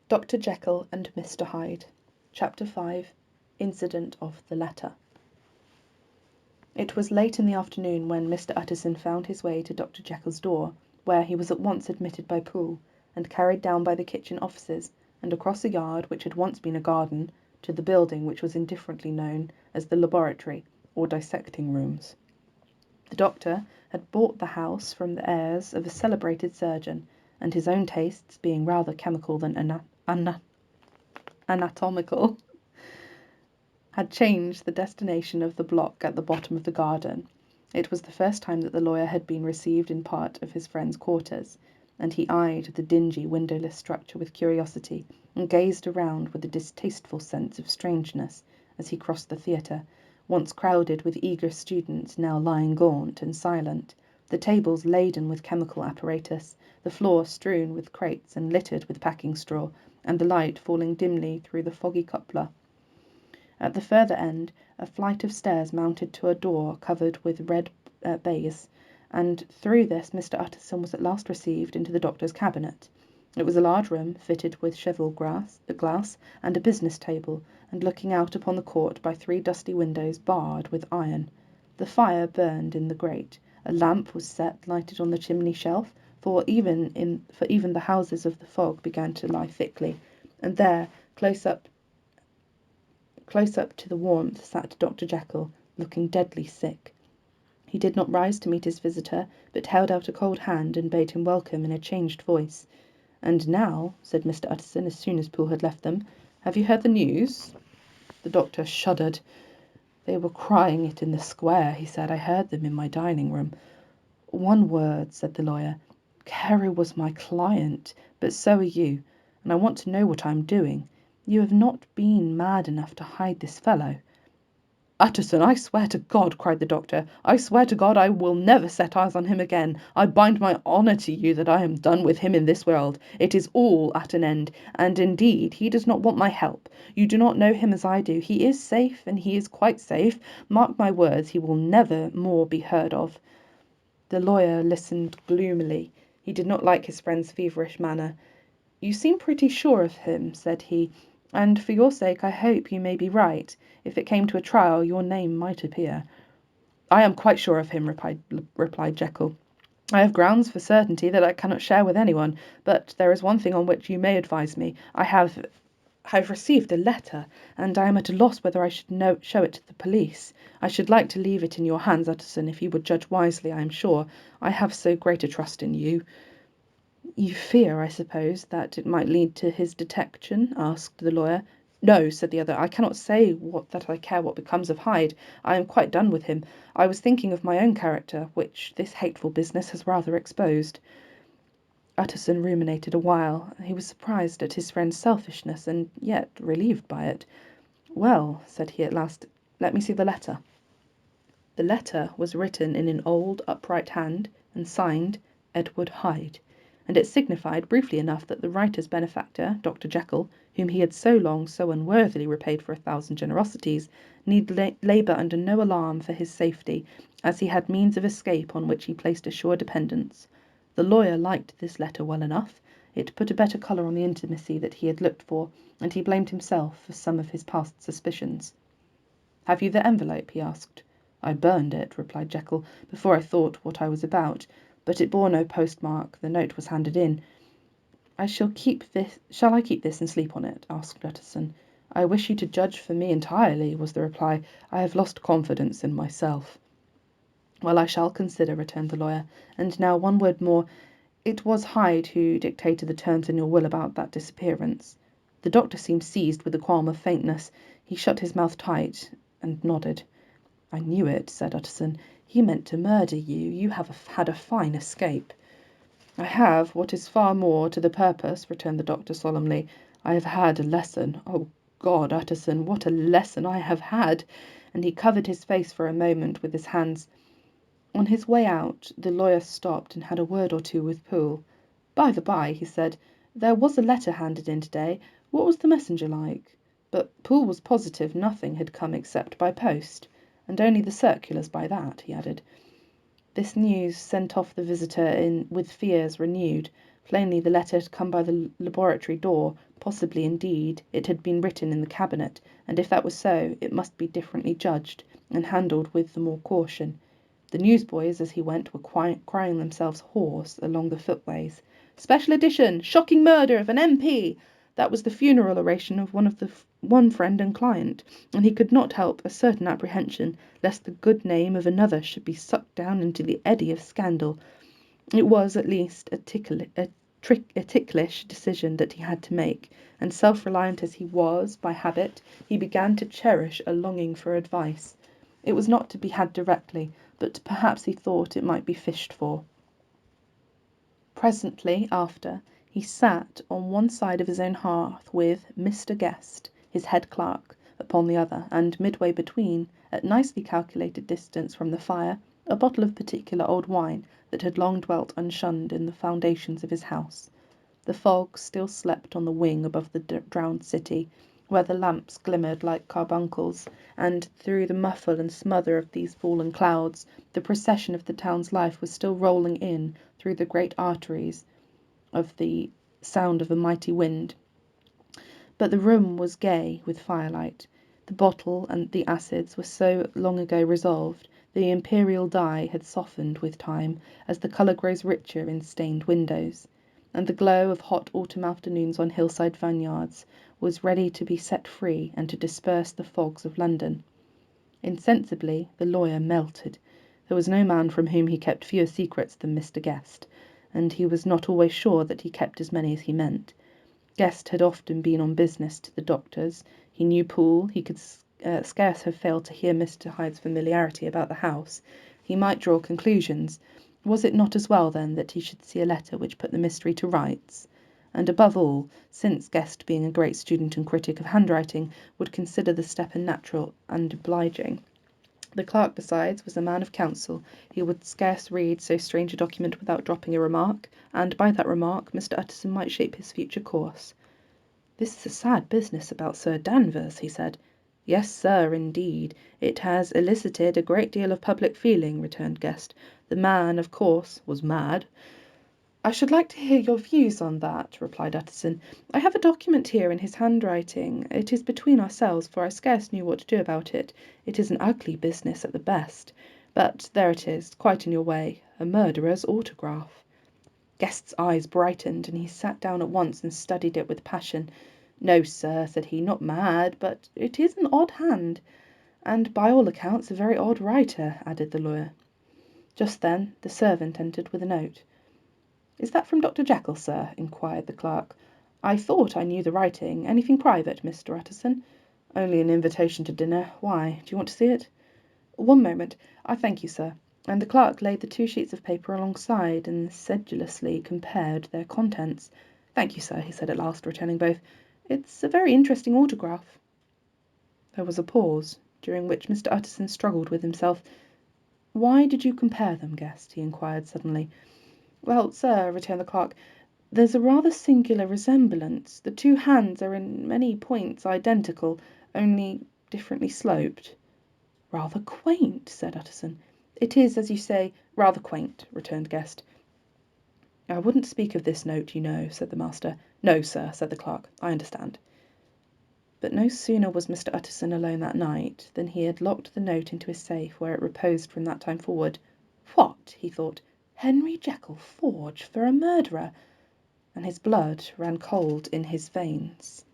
Dr. Jekyll and Mr. Hyde. Chapter 5. Incident of the Letter. It was late in the afternoon when Mr. Utterson found his way to Dr. Jekyll's door, where he was at once admitted by Poole, and carried down by the kitchen offices, and across a yard which had once been a garden, to the building which was indifferently known as the laboratory, or dissecting rooms. The doctor had bought the house from the heirs of a celebrated surgeon, and his own tastes, being rather chemical than anatomical, had changed the destination of the block at the bottom of the garden. It was the first time that the lawyer had been received in part of his friend's quarters, and he eyed the dingy, windowless structure with curiosity, and gazed around with a distasteful sense of strangeness as he crossed the theatre, once crowded with eager students, now lying gaunt and silent, the tables laden with chemical apparatus, the floor strewn with crates and littered with packing straw, and the light falling dimly through the foggy cupola. At the further end, a flight of stairs mounted to a door covered with red baize, and through this Mr. Utterson was at last received into the doctor's cabinet. It was a large room, fitted with cheval glass and a business table, and looking out upon the court by 3 dusty windows barred with iron. The fire burned in the grate. A lamp was set lighted on the chimney shelf, for even the houses of the fog began to lie thickly, and there, close up to the warmth, sat Dr. Jekyll, looking deadly sick. He did not rise to meet his visitor, but held out a cold hand and bade him welcome in a changed voice. "And now," said Mr. Utterson, as soon as Poole had left them, "have you heard the news?" The doctor shuddered. "They were crying it in the square," he said. "I heard them in my dining-room." "One word," said the lawyer. "Carey was my client, but so are you, and I want to know what I am doing. You have not been mad enough to hide this fellow?" "Utterson, I swear to God," cried the doctor, "I swear to God I will never set eyes on him again. I bind my honour to you that I am done with him in this world. It is all at an end, and indeed he does not want my help. You do not know him as I do. He is safe, and he is quite safe. Mark my words, he will never more be heard of." The lawyer listened gloomily. He did not like his friend's feverish manner. "You seem pretty sure of him," said he, "and for your sake I hope you may be right. If it came to a trial, your name might appear." "I am quite sure of him," replied Jekyll. "I have grounds for certainty that I cannot share with anyone, but there is one thing on which you may advise me. I have received a letter, and I am at a loss whether I should show it to the police. I should like to leave it in your hands, Utterson, if you would judge wisely. I am sure I have so great a trust in you." "You fear, I suppose, that it might lead to his detection?" asked the lawyer. "No," said the other. "I cannot say that I care what becomes of Hyde. I am quite done with him. I was thinking of my own character, which this hateful business has rather exposed." Utterson ruminated a while. He was surprised at his friend's selfishness, and yet relieved by it. "Well," said he at last, "let me see the letter." The letter was written in an old, upright hand, and signed Edward Hyde, and it signified, briefly enough, that the writer's benefactor, Dr. Jekyll, whom he had so long, so unworthily repaid for 1,000 generosities, need labour under no alarm for his safety, as he had means of escape on which he placed a sure dependence. The lawyer liked this letter well enough. It put a better colour on the intimacy that he had looked for, and he blamed himself for some of his past suspicions. "Have you the envelope?" he asked. "I burned it," replied Jekyll, "before I thought what I was about. But it bore no postmark. The note was handed in." Shall I keep this and sleep on it?" asked Utterson. "I wish you to judge for me entirely," was the reply. "I have lost confidence in myself." "Well, I shall consider," returned the lawyer. "And now one word more. It was Hyde who dictated the terms in your will about that disappearance." The doctor seemed seized with a qualm of faintness. He shut his mouth tight and nodded. "I knew it," said Utterson. "He meant to murder you. You have had a fine escape." "I have, what is far more to the purpose," returned the doctor solemnly. "I have had a lesson. Oh God, Utterson, what a lesson I have had!" And he covered his face for a moment with his hands. On his way out, the lawyer stopped and had a word or two with Poole. "By the by," he said, "there was a letter handed in today. What was the messenger like?" But Poole was positive nothing had come except by post, and only the circulars by that, he added. This news sent off the visitor with fears renewed, Plainly the letter had come by the laboratory door. Possibly, indeed, it had been written in the cabinet, and if that was so, it must be differently judged, and handled with the more caution. The newsboys, as he went, were crying themselves hoarse along the footways. "Special edition! Shocking murder of an MP!" That was the funeral oration of one friend and client, and he could not help a certain apprehension lest the good name of another should be sucked down into the eddy of scandal. It was, at least, a ticklish decision that he had to make, and self-reliant as he was by habit, he began to cherish a longing for advice. It was not to be had directly, but perhaps he thought it might be fished for. Presently after, he sat on one side of his own hearth with Mr. Guest, his head clerk, upon the other, and midway between, at nicely calculated distance from the fire, a bottle of particular old wine that had long dwelt unshunned in the foundations of his house. The fog still slept on the wing above the drowned city, where the lamps glimmered like carbuncles, and through the muffle and smother of these fallen clouds, the procession of the town's life was still rolling in through the great arteries of the sound of a mighty wind. But the room was gay with firelight. The bottle and the acids were so long ago resolved, the imperial dye had softened with time, as the colour grows richer in stained windows, and the glow of hot autumn afternoons on hillside vineyards was ready to be set free and to disperse the fogs of London. Insensibly the lawyer melted. There was no man from whom he kept fewer secrets than Mr. Guest, and he was not always sure that he kept as many as he meant. Guest had often been on business to the doctor's. He knew Poole. He could scarce have failed to hear Mr. Hyde's familiarity about the house. He might draw conclusions. Was it not as well, then, that he should see a letter which put the mystery to rights? And above all, since Guest, being a great student and critic of handwriting, would consider the step a natural and obliging. The clerk, besides, was a man of counsel. He would scarce read so strange a document without dropping a remark, and by that remark Mr. Utterson might shape his future course. "This is a sad business about Sir Danvers," he said. "Yes, sir, indeed. It has elicited a great deal of public feeling," returned Guest. "The man, of course, was mad." "I should like to hear your views on that," replied Utterson. "I have a document here in his handwriting. It is between ourselves, for I scarce knew what to do about it. It is an ugly business at the best. But there it is, quite in your way. A murderer's autograph." Guest's eyes brightened, and he sat down at once and studied it with passion. "No, sir," said he, "not mad, but it is an odd hand." "And by all accounts a very odd writer," added the lawyer. Just then the servant entered with a note. "Is that from Dr. Jekyll, sir?" inquired the clerk. "I thought I knew the writing. Anything private, Mr. Utterson?" "Only an invitation to dinner. Why? Do you want to see it?" "One moment. I thank you, sir." And the clerk laid the 2 sheets of paper alongside and sedulously compared their contents. "Thank you, sir," he said at last, returning both. "It's a very interesting autograph." There was a pause, during which Mr. Utterson struggled with himself. "Why did you compare them, Guest?" he inquired suddenly. "Well, sir," returned the clerk, "there's a rather singular resemblance. The 2 hands are in many points identical, only differently sloped." "Rather quaint," said Utterson. "It is, as you say, rather quaint," returned Guest. "I wouldn't speak of this note, you know," said the master. "No, sir," said the clerk. "I understand." But no sooner was Mr. Utterson alone that night than he had locked the note into his safe, where it reposed from that time forward. "What?" he thought. "Henry Jekyll forged for a murderer!" And his blood ran cold in his veins.